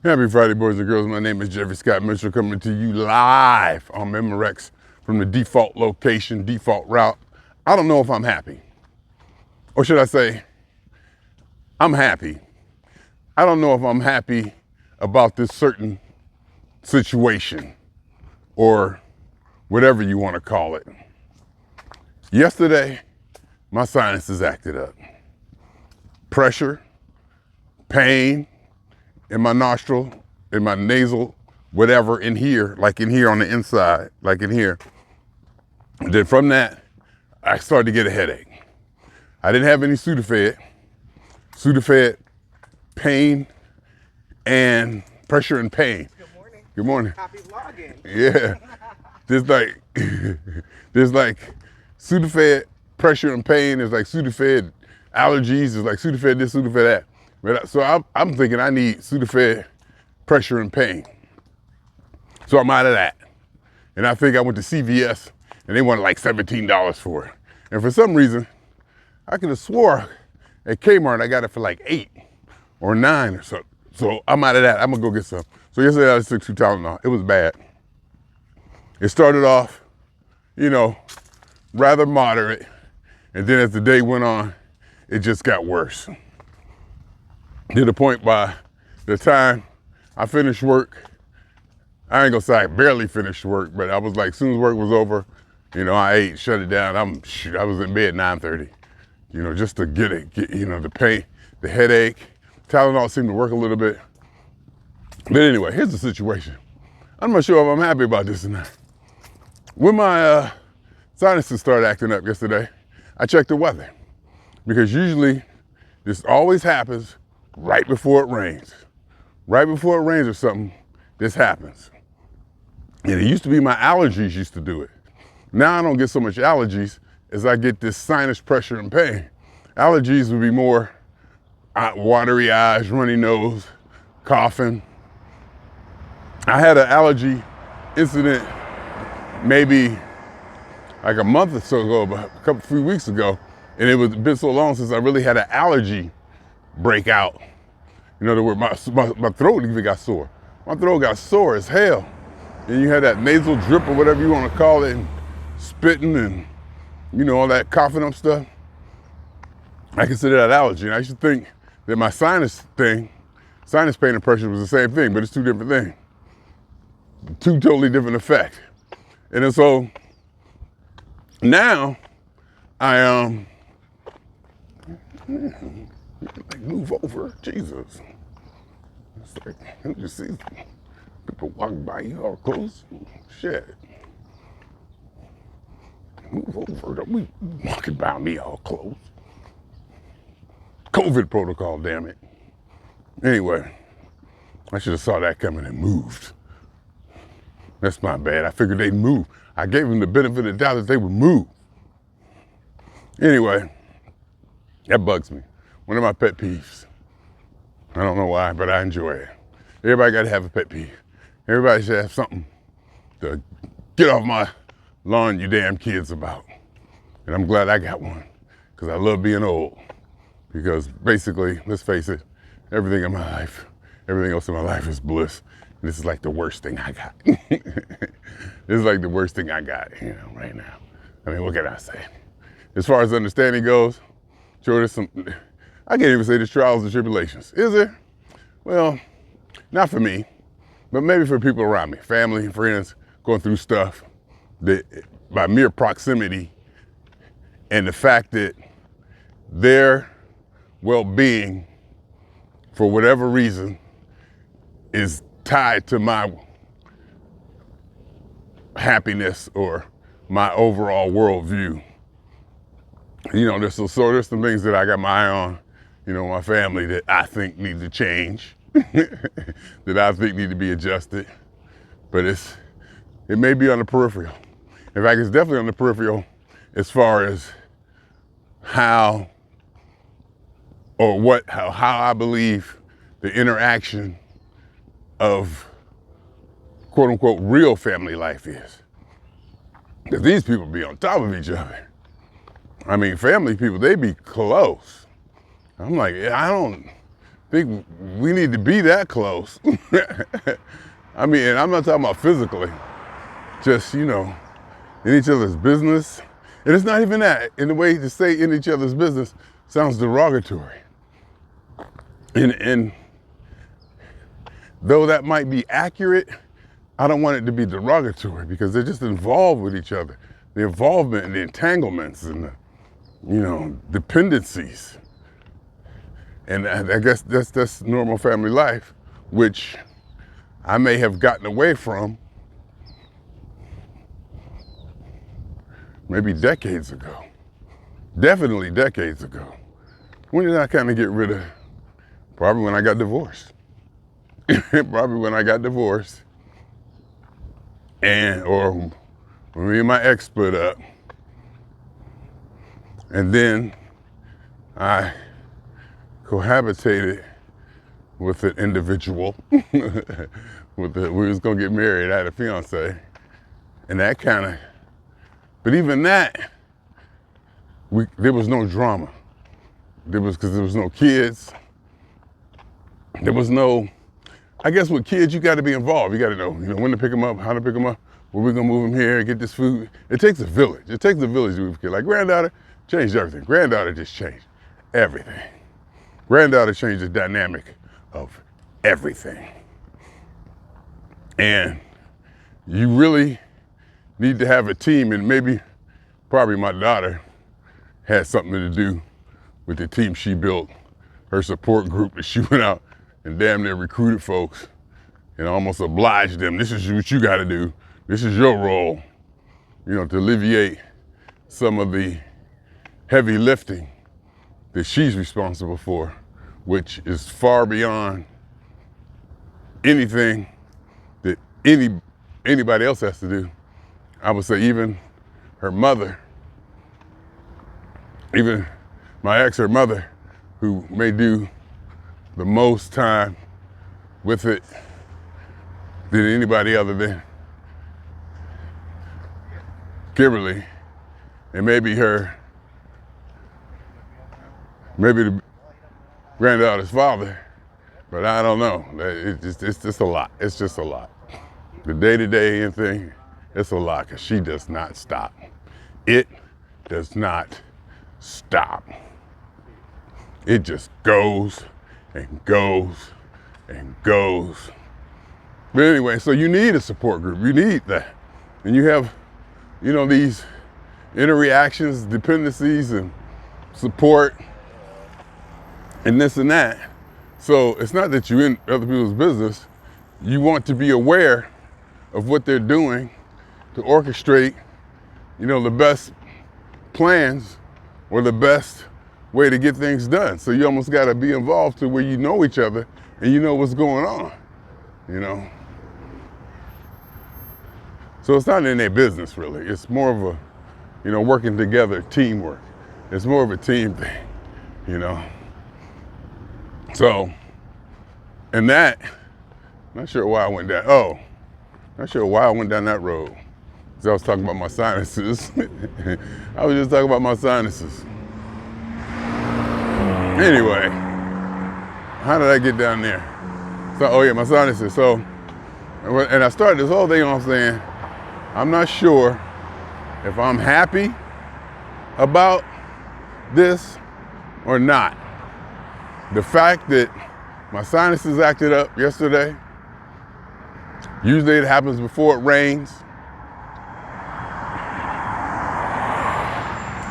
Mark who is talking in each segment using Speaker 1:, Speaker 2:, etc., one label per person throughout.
Speaker 1: Happy Friday, boys and girls. My name is Jeffery Scott Mitchell, coming to you live on Memorex from the default location, default route. I don't know if I'm happy. Or should I say, I'm happy. I don't know if I'm happy about this certain situation or whatever you want to call it. Yesterday, my sinuses acted up. Pressure, pain in my nostril, in my nasal, whatever, in here, like in here on the inside, like in here. And then from that, I started to get a headache. I didn't have any Sudafed. Sudafed, pain, and pressure and pain.
Speaker 2: Good morning.
Speaker 1: Good morning.
Speaker 2: Happy vlogging.
Speaker 1: Yeah. There's like Sudafed, pressure and pain. There's like Sudafed, allergies. There's like Sudafed this, Sudafed that. So I'm thinking I need Sudafed, pressure and pain. So I'm out of that. And I think I went to CVS and they wanted like $17 for it. And for some reason, I could have swore at Kmart I got it for like $8 or $9 or something. So I'm out of that. I'm gonna go get some. So yesterday I took 2 Tylenol. It was bad. It started off, rather moderate. And then as the day went on, it just got worse. To the point by the time I finished work, I ain't gonna say I barely finished work, but I was like, as soon as work was over, I ate, shut it down. I was in bed 9:30, just to get the pain, the headache. Tylenol seemed to work a little bit. But anyway, here's the situation. I'm not sure if I'm happy about this or not. When my sinuses started acting up yesterday, I checked the weather. Because usually this always happens right before it rains. Right before it rains or something, this happens. And it used to be my allergies used to do it. Now I don't get so much allergies as I get this sinus pressure and pain. Allergies would be more watery eyes, runny nose, coughing. I had an allergy incident maybe like a month or so ago, but a few weeks ago, and it was been so long since I really had an allergy breakout. In other words, my throat even got sore. My throat got sore as hell. And you had that nasal drip or whatever you want to call it, and spitting and all that coughing up stuff. I consider that allergy. And I used to think that my sinus pain and pressure was the same thing, but it's 2 different things. 2 totally different effects. And then so now I like move over, Jesus. It's like, you see people walking by you all close. Shit. Move over, don't be walking by me all close. COVID protocol, damn it. Anyway, I should have saw that coming and moved. That's my bad. I figured they'd move. I gave them the benefit of the doubt that they would move. Anyway, that bugs me. One of my pet peeves. I don't know why, but I enjoy it. Everybody got to have a pet peeve. Everybody should have something to get off my lawn, you damn kids, about. And I'm glad I got one, because I love being old. Because basically, let's face it, everything else in my life is bliss. And this is like the worst thing I got. This is like the worst thing I got, right now. I mean, what can I say? As far as understanding goes, sure, there's I can't even say there's trials and tribulations. Is there? Well, not for me, but maybe for people around me, family, friends, going through stuff that by mere proximity and the fact that their well-being, for whatever reason, is tied to my happiness or my overall worldview. There's some things that I got my eye on, my family that I think need to change, that I think need to be adjusted, but it may be on the peripheral. In fact, it's definitely on the peripheral as far as how I believe the interaction of quote unquote real family life is. Because these people be on top of each other. I mean, family people, they be close. I'm like, think we need to be that close. I mean, and I'm not talking about physically, just, you know, in each other's business. And it's not even that. In the way to say in each other's business sounds derogatory. And though that might be accurate, I don't want it to be derogatory because they're just involved with each other. The involvement and the entanglements and the, you know, dependencies. And I guess that's normal family life, which I may have gotten away from maybe decades ago. Definitely decades ago. When did I kind of get rid of? Probably when I got divorced. Probably when I got divorced. Or when me and my ex split up. And then I cohabitated with an individual. We was gonna get married. I had a fiance. And that kind of, but even that, there was no drama. Because there was no kids. There was no, I guess with kids, you got to be involved. You got to know, when to pick them up, how to pick them up, where we're going to move them here, get this food. It takes a village. It takes a village to move kids. Like granddaughter changed everything. Granddaughter just changed everything. Granddaughter changed the dynamic of everything. And you really need to have a team, and probably my daughter had something to do with the team she built, her support group that she went out and damn near recruited folks and almost obliged them. This is what you got to do. This is your role, to alleviate some of the heavy lifting that she's responsible for, which is far beyond anything that anybody else has to do. I would say even her mother, even my ex, her mother, who may do the most time with it than anybody other than Kimberly, and maybe the granddaughter's father, but I don't know. It's just a lot. It's just a lot. The day-to-day thing, it's a lot because she does not stop. It does not stop. It just goes and goes and goes. But anyway, so you need a support group. You need that. And you have, these interreactions, dependencies, and support, and this and that. So it's not that you're in other people's business. You want to be aware of what they're doing to orchestrate, the best plans or the best way to get things done. So you almost got to be involved to where you know each other and you know what's going on, So it's not in their business really. It's more of a, working together, teamwork. It's more of a team thing, So, and that, not sure why I went down that road. Because I was talking about my sinuses. I was just talking about my sinuses. Anyway, how did I get down there? So, my sinuses. So, and I started this whole thing off saying, I'm not sure if I'm happy about this or not. The fact that my sinuses acted up yesterday, usually it happens before it rains.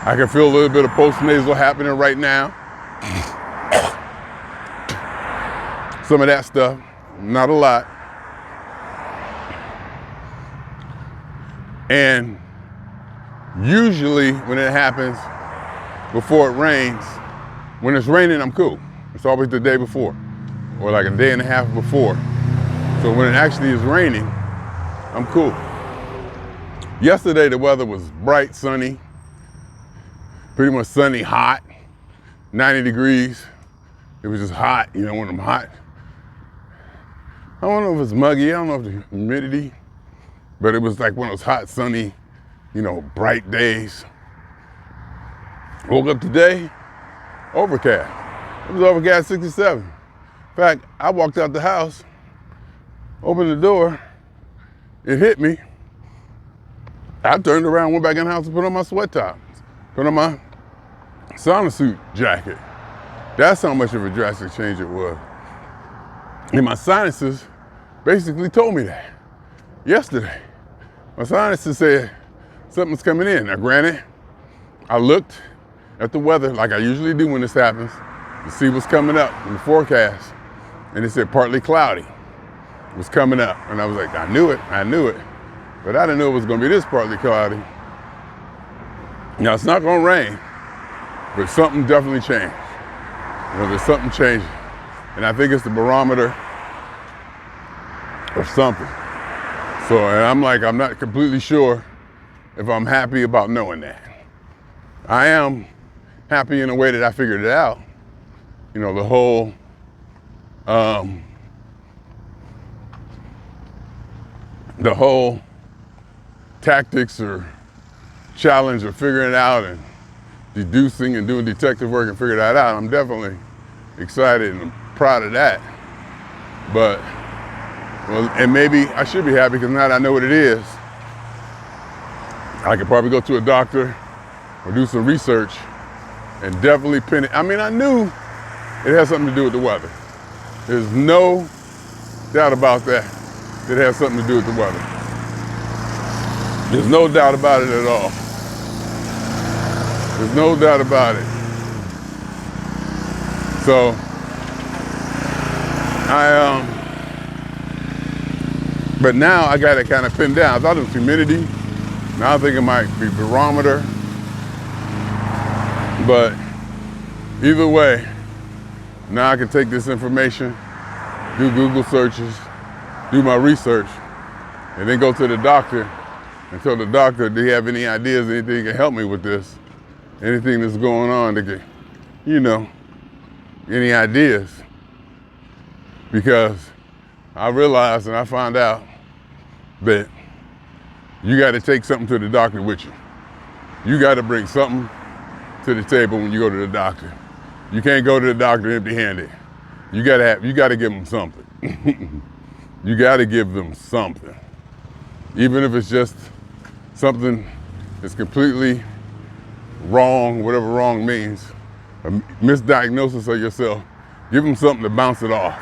Speaker 1: I can feel a little bit of postnasal happening right now. Some of that stuff, not a lot. And usually when it happens before it rains, when it's raining, I'm cool. It's always the day before or like a day and a half before. So when it actually is raining, I'm cool. Yesterday, the weather was bright, sunny, pretty much sunny, hot, 90 degrees. It was just hot, when I'm hot. I don't know if it's muggy, I don't know if the humidity, but it was like one of those hot, sunny, bright days. Woke up today, overcast. It was overcast 67. fact, I walked out the house, opened the door, it hit me. I turned around, went back in the house and put on my sweat top, put on my sauna suit jacket. That's how much of a drastic change it was. And my sinuses basically told me that yesterday. My sinuses said something's coming in. Now granted, I looked at the weather like I usually do when this happens to see what's coming up in the forecast. And it said partly cloudy was coming up. And I was like, I knew it. But I didn't know it was gonna be this partly cloudy. Now it's not gonna rain, but something definitely changed. There's something changing. And I think it's the barometer or something. So, and I'm not completely sure if I'm happy about knowing that. I am happy in a way that I figured it out. The whole, tactics or challenge of figuring it out and deducing and doing detective work and figure that out. I'm definitely excited and proud of that. But, and maybe I should be happy because now that I know what it is, I could probably go to a doctor or do some research and definitely pin it. I mean, I knew it had something to do with the weather. There's no doubt about that. It has something to do with the weather. There's no doubt about it at all. There's no doubt about it. So, but now I got it kind of pinned down. I thought it was humidity. Now I think it might be barometer. But either way, now I can take this information, do Google searches, do my research, and then go to the doctor and tell the doctor, do you have any ideas, anything that can help me with this? Anything that's going on that can, any ideas? Because I realized and I found out that you got to take something to the doctor with you. You got to bring something to the table when you go to the doctor. You can't go to the doctor empty-handed. You got to give them something. You got to give them something. Even if it's just something that's completely wrong, whatever wrong means, a misdiagnosis of yourself, give them something to bounce it off.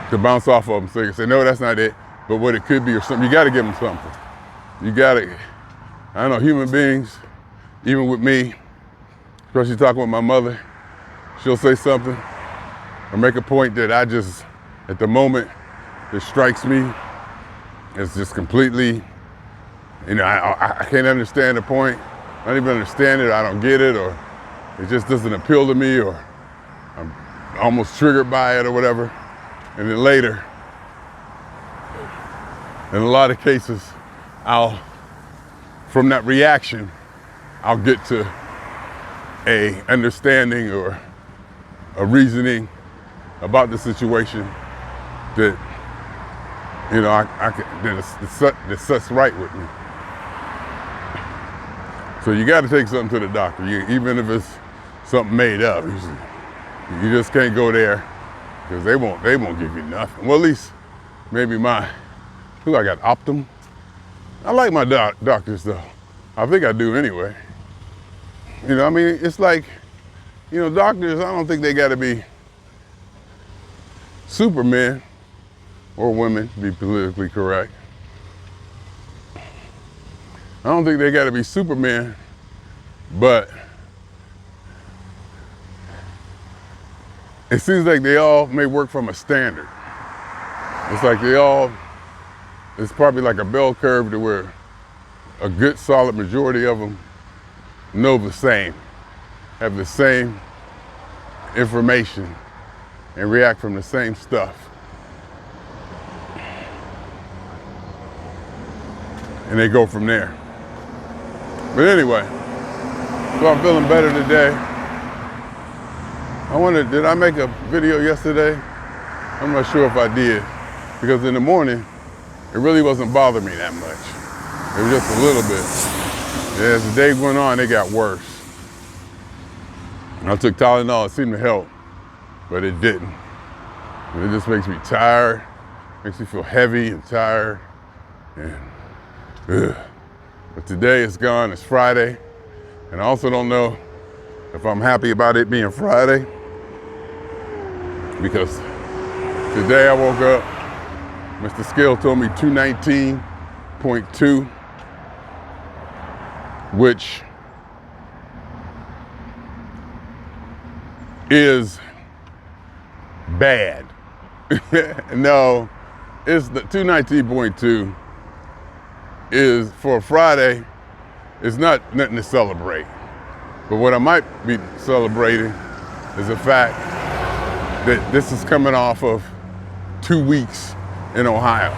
Speaker 1: To bounce off of them so you can say, no, that's not it, but what it could be or something. You got to give them something. You got to, I don't know, human beings, even with me, especially talking with my mother, she'll say something or make a point that I just, at the moment, it strikes me as just completely, I can't understand the point. I don't even understand it, I don't get it, or it just doesn't appeal to me, or I'm almost triggered by it or whatever. And then later, in a lot of cases, from that reaction, I'll get to a understanding or a reasoning about the situation that, that sets right with me. So you got to take something to the doctor, even if it's something made up. You just can't go there because they won't give you nothing. Well, at least maybe I got Optum. I like my doctors though. I think I do anyway. It's like, doctors, I don't think they got to be supermen or women, to be politically correct. I don't think they got to be supermen, but it seems like they all may work from a standard. It's like it's probably like a bell curve to where a good solid majority of them know the same, have the same information, and react from the same stuff. And they go from there. But anyway, so I'm feeling better today. I wonder, did I make a video yesterday? I'm not sure if I did, because in the morning, it really wasn't bothering me that much. It was just a little bit. And as the day went on, it got worse. I took Tylenol, it seemed to help, but it didn't. And it just makes me tired, makes me feel heavy and tired. And but today it's gone, it's Friday. And I also don't know if I'm happy about it being Friday, because today I woke up, Mr. Scale told me 219.2, which is bad. No, it's the 219.2 is for Friday. It's not nothing to celebrate. But what I might be celebrating is the fact that this is coming off of 2 weeks in Ohio,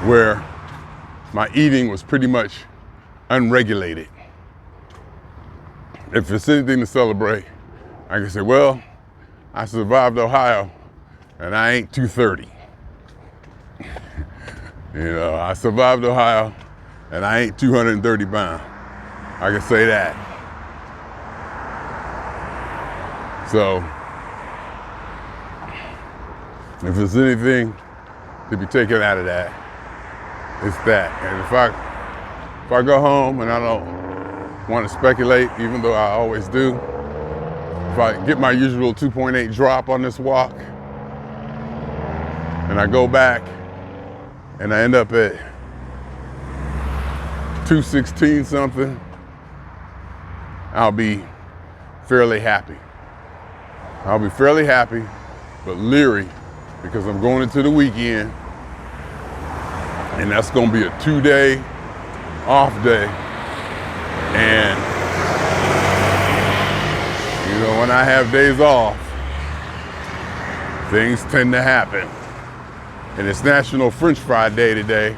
Speaker 1: where my eating was pretty much unregulated. If it's anything to celebrate, I can say, well, I survived Ohio and I ain't 230. I survived Ohio and I ain't 230 pounds. I can say that. So, if there's anything to be taken out of that, it's that. And if I go home and I don't want to speculate, even though I always do, if I get my usual 2.8 drop on this walk, and I go back and I end up at 216 something, I'll be fairly happy. I'll be fairly happy, but leery, because I'm going into the weekend, and that's going to be a 2-day off day. And when I have days off, things tend to happen. And it's National French Fry Day today,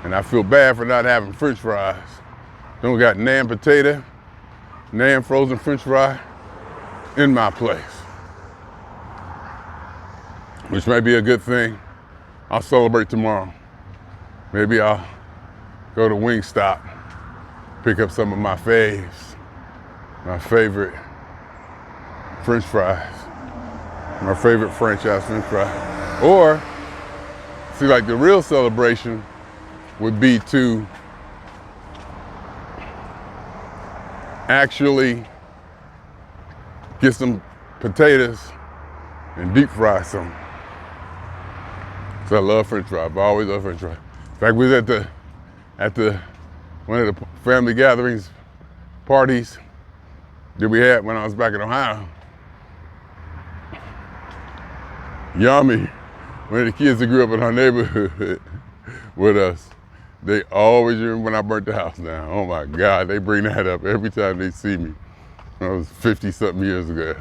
Speaker 1: and I feel bad for not having French fries. Then we got Nan potato, Nan frozen French fry in my place, which may be a good thing. I'll celebrate tomorrow. Maybe I'll go to Wingstop, pick up some of my faves, my favorite French fries, my favorite franchise French fries. Or, see, like the real celebration would be to actually get some potatoes and deep fry some. So I love French fries. I always love French fries. In fact, we was at the one of the family gatherings, parties that we had when I was back in Ohio. Yami, one of the kids that grew up in our neighborhood with us, they always remember when I burnt the house down. Oh my God, they bring that up every time they see me. That was 50-something years ago,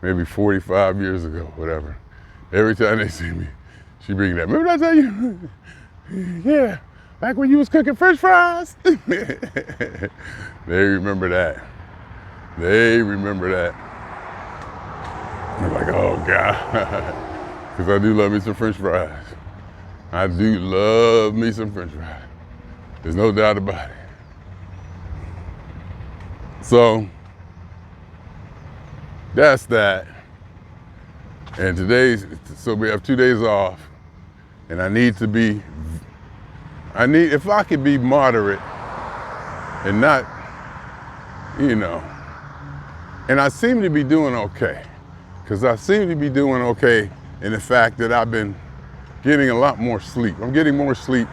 Speaker 1: maybe 45 years ago, whatever. Every time they see me, she bring that. Remember I tell you? Yeah, back when you was cooking French fries. They remember that. They remember that. I'm like, oh God. Because I do love me some French fries. I do love me some French fries. There's no doubt about it. So, that's that. And so we have 2 days off. And if I could be moderate and not, and I seem to be doing okay. Because I seem to be doing okay in the fact that I've been getting a lot more sleep. I'm getting more sleep.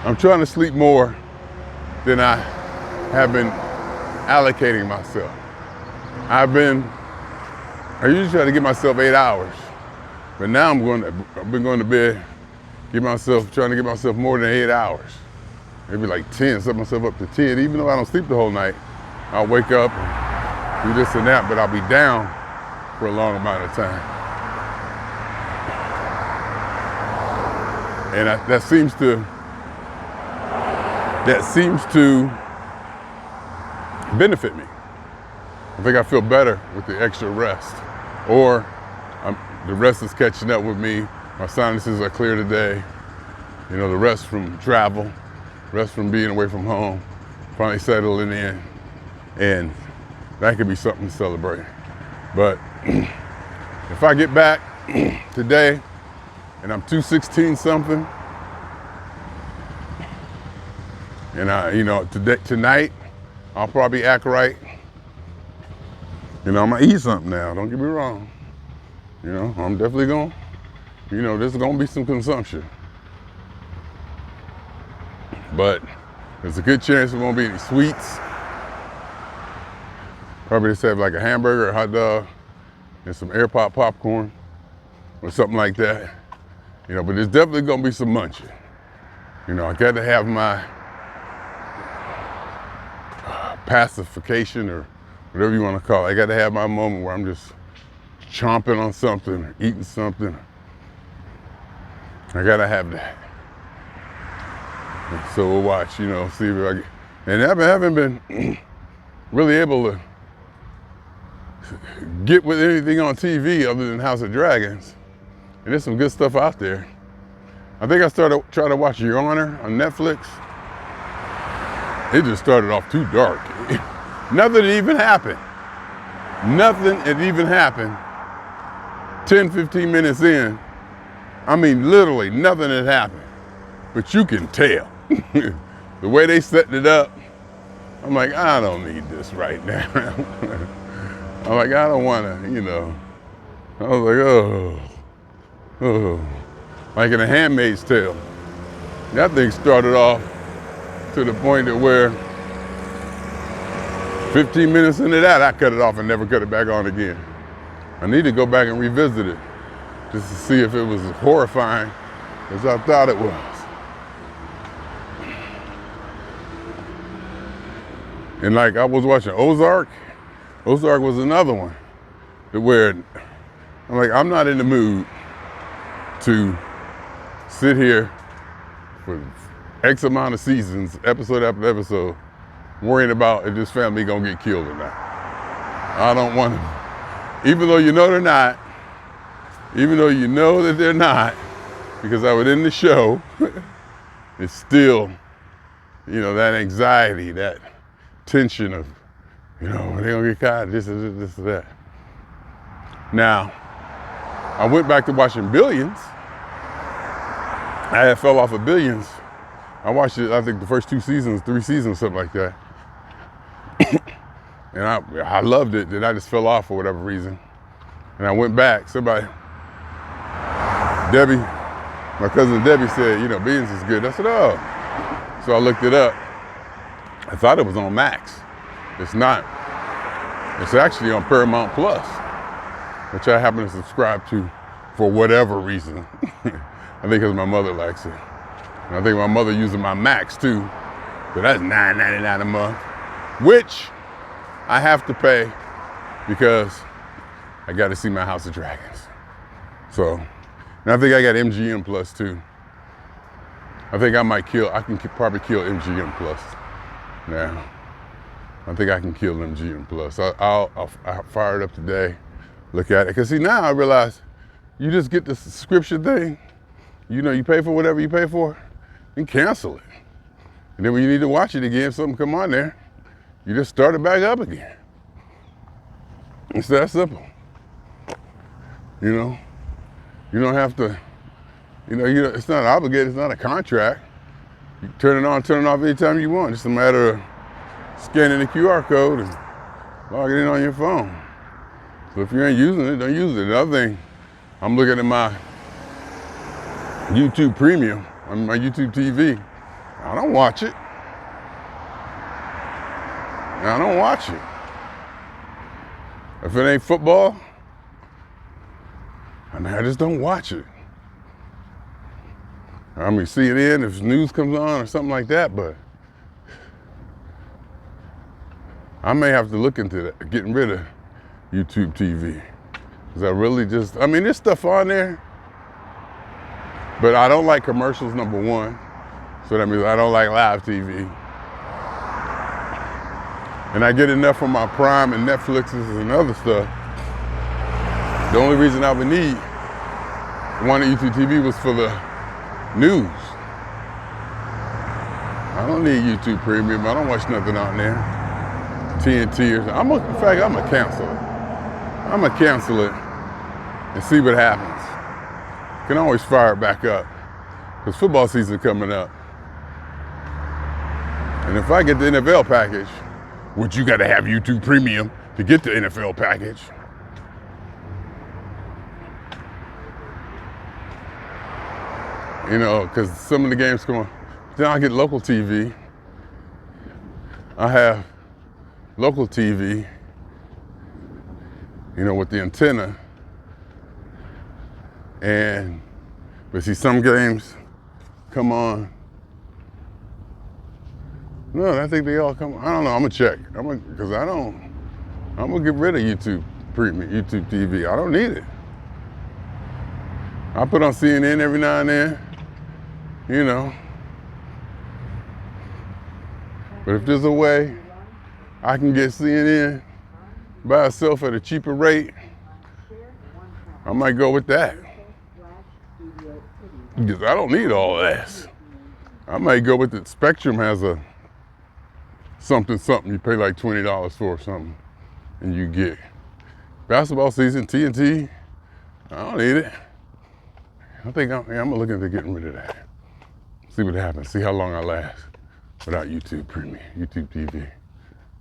Speaker 1: I'm trying to sleep more than I have been allocating myself. I usually try to give myself 8 hours, but now I've been going to bed, trying to give myself more than 8 hours. Maybe like 10, set myself up to 10. Even though I don't sleep the whole night, I'll wake up and do this and that, but I'll be down for a long amount of time. And that seems to benefit me. I think I feel better with the extra rest, or the rest is catching up with me. My sinuses are clear today. The rest from travel, rest from being away from home, finally settling in, and that could be something to celebrate. But if I get back today and I'm 216 something, and tonight I'll probably act right. I'm gonna eat something now. Don't get me wrong. I'm definitely gonna. There's gonna be some consumption, but there's a good chance there won't be any sweets. Probably just have like a hamburger, a hot dog, and some air pop popcorn or something like that. But there's definitely gonna be some munching. I got to have my pacification or whatever you want to call it. I got to have my moment where I'm just chomping on something or eating something. I got to have that. And so we'll watch, see if I get, and I haven't been really able to get with anything on TV other than House of Dragons. And there's some good stuff out there. I think I started trying to watch Your Honor on Netflix. It just started off too dark. Nothing had even happened. Nothing had even happened. 10, 15 minutes in, I mean, literally nothing had happened. But you can tell. The way they set it up, I'm like, I don't need this right now. I'm like, I don't want to, I was like, oh. Like in A Handmaid's Tale. That thing started off to the point that where 15 minutes into that, I cut it off and never cut it back on again. I need to go back and revisit it just to see if it was as horrifying as I thought it was. And like I was watching Ozark. Ozark was another one where I'm like, I'm not in the mood to sit here for X amount of seasons, episode after episode, worrying about if this family gonna get killed or not. I don't want to, even though they're not, even though you know that they're not, because I was in the show, it's still, that anxiety, that tension of, are they gonna get caught, this or that. Now, I went back to watching Billions. I had fell off of Billions. I watched it, I think the first 2 seasons, 3 seasons, something like that. And I loved it, then I just fell off for whatever reason. And I went back, Debbie, my cousin Debbie said, Billions is good. I said, oh. So I looked it up. I thought it was on Max. It's not. It's actually on Paramount Plus, which I happen to subscribe to for whatever reason. I think because my mother likes it. And I think my mother uses my Max too. So that's $9.99 a month, which I have to pay because I got to see my House of Dragons. So, and I think I got MGM Plus too. I think I can probably kill MGM Plus now. I think I can kill MGM Plus. I'll fire it up today, look at it. Because see, now I realize you just get the subscription thing. You pay for whatever you pay for and cancel it. And then when you need to watch it again, something come on there, you just start it back up again. It's that simple. You don't have to, it's not obligated, it's not a contract. You turn it on, turn it off anytime you want. It's a matter of scanning the QR code and logging in on your phone. So if you ain't using it, don't use it. Another thing, I'm looking at my YouTube Premium, on my YouTube TV. I don't watch it. I don't watch it. If it ain't football, I just don't watch it. I mean, CNN, if news comes on or something like that, but I may have to look into that, getting rid of YouTube TV. Because I really there's stuff on there, but I don't like commercials, number one. So that means I don't like live TV. And I get enough from my Prime and Netflixes and other stuff. The only reason I would need one YouTube TV was for the news. I don't need YouTube Premium. I don't watch nothing on there. TNT or something. In fact, I'm gonna cancel it. I'm gonna cancel it and see what happens. Can always fire it back up because football season coming up. And if I get the NFL package, which you got to have YouTube Premium to get the NFL package, you know, because some of the games come on. Then I get local TV. I have local TV, you know, with the antenna. But see, some games come on. No, I think they all come on. I don't know, I'm gonna check. I'm gonna get rid of YouTube Premium, YouTube TV. I don't need it. I put on CNN every now and then, you know. But if there's a way I can get CNN by itself at a cheaper rate, I might go with that. Because I don't need all this. I might go with it. Spectrum has a something you pay like $20 for or something, and you get basketball season, TNT. I don't need it. I think I'm gonna look into getting rid of that. See what happens. See how long I last without YouTube Premium, YouTube TV.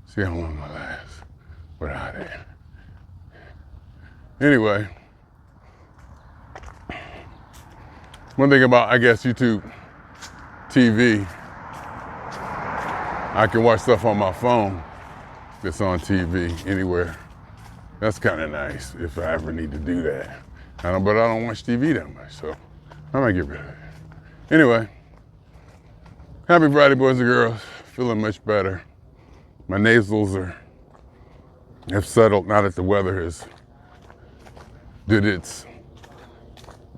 Speaker 1: See how long I last without it. Anyway, one thing about, I guess, YouTube TV, I can watch stuff on my phone that's on TV anywhere. That's kind of nice if I ever need to do that. But I don't watch TV that much, so I might get rid of it. Anyway, happy Friday, boys and girls. Feeling much better. My nasals have settled now that the weather did its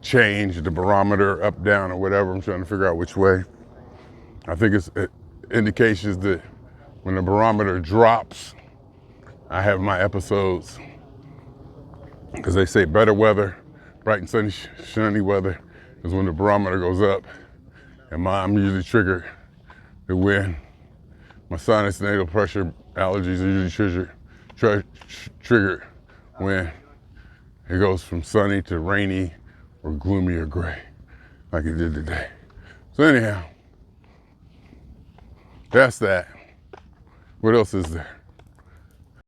Speaker 1: change, the barometer up, down, or whatever. I'm trying to figure out which way. I think it's indications that when the barometer drops, I have my episodes, because they say better weather, bright and sunny, shiny weather, is when the barometer goes up. And I'm usually triggered to when my sinus nasal pressure allergies are usually triggered when it goes from sunny to rainy or gloomy or gray, like it did today. So anyhow, that's that. What else is there?